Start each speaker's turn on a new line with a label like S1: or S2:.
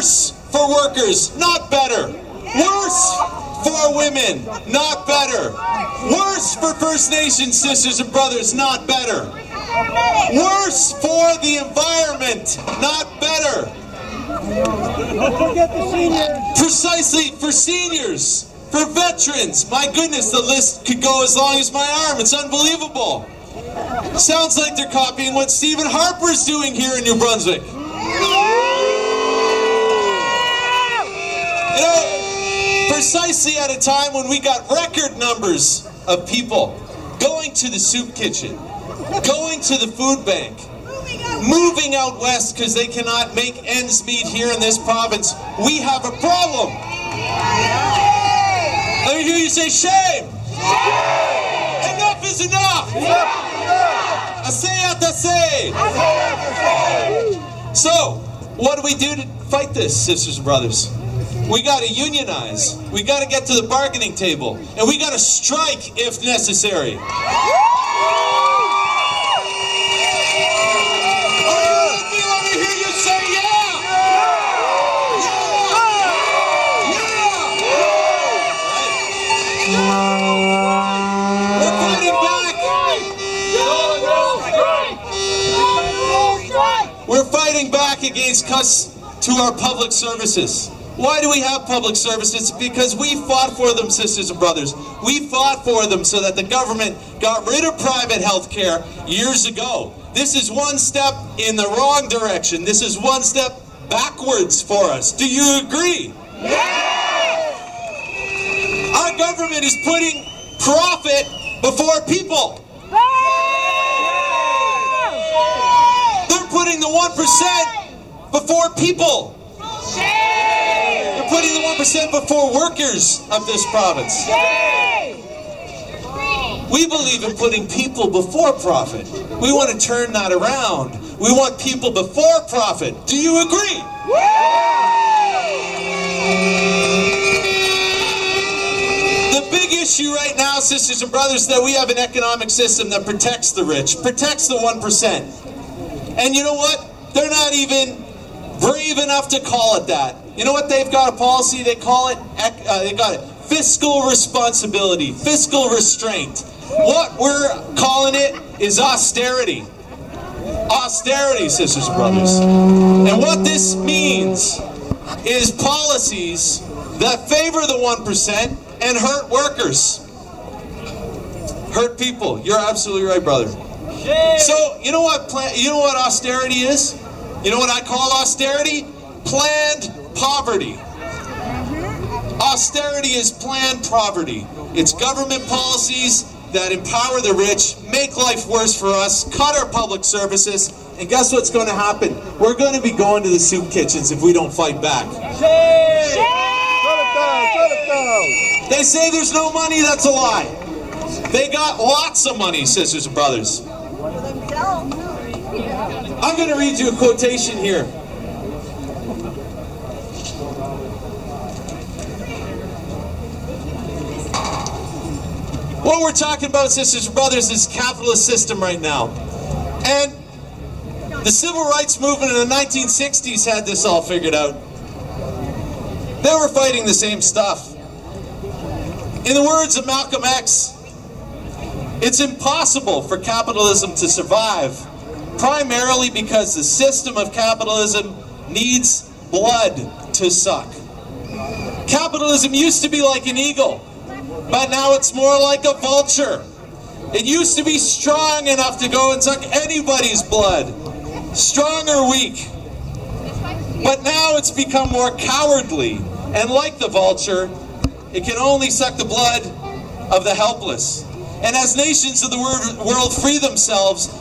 S1: Worse for workers, not better. Worse for women, not better. Worse for First Nations sisters and brothers, not better. Worse for the environment, not better.
S2: Don't forget the seniors.
S1: Precisely for seniors, for veterans. My goodness, the list could go as long as my arm. It's unbelievable. Sounds like they're copying what Stephen Harper's doing here in New Brunswick. You know, precisely at a time when we got record numbers of people going to the soup kitchen, going to the food bank, moving out west because they cannot make ends meet here in this province, we have a problem. Let me hear you say shame. Shame. Enough is enough. Assez. So, what do we do to fight this, sisters and brothers? We got to unionize. We got to get to the bargaining table. And we got to strike if necessary. Are you with me? Let me hear you say yeah! We're fighting back! We're fighting back against cuts to our public services. Why do we have public services? Because we fought for them, sisters and brothers. We fought for them so that the government got rid of private health care years ago. This is one step in the wrong direction. This is one step backwards for us. Do you agree? Yes! Our government is putting profit before people. They're putting the 1% before people. They're putting the 1% before workers of this province. We believe in putting people before profit. We want to turn that around. We want people before profit. Do you agree? The big issue right now, sisters and brothers, is that we have an economic system that protects the rich, protects the 1%. And you know what? They're not even brave enough to call it that. You know what they've got a policy? They call it, they got it, fiscal responsibility, fiscal restraint. What we're calling it is austerity. Austerity, sisters and brothers. And what this means is policies that favor the 1% and hurt workers. Hurt people. You're absolutely right, brother. So, you know what austerity is? You know what I call austerity? Planned poverty. Austerity is planned poverty. It's government policies that empower the rich, make life worse for us, cut our public services, and guess what's going to happen? We're going to be going to the soup kitchens if we don't fight back.
S2: Shut it down.
S1: They say there's no money, that's a lie. They got lots of money, sisters and brothers. I'm going to read you a quotation here. What we're talking about, sisters and brothers, is capitalist system right now. And the civil rights movement in the 1960s had this all figured out. They were fighting the same stuff. In the words of Malcolm X, it's impossible for capitalism to survive, primarily because the system of capitalism needs blood to suck. Capitalism used to be like an eagle, but now it's more like a vulture. It used to be strong enough to go and suck anybody's blood, strong or weak. But now it's become more cowardly, and like the vulture, it can only suck the blood of the helpless. And as nations of the world free themselves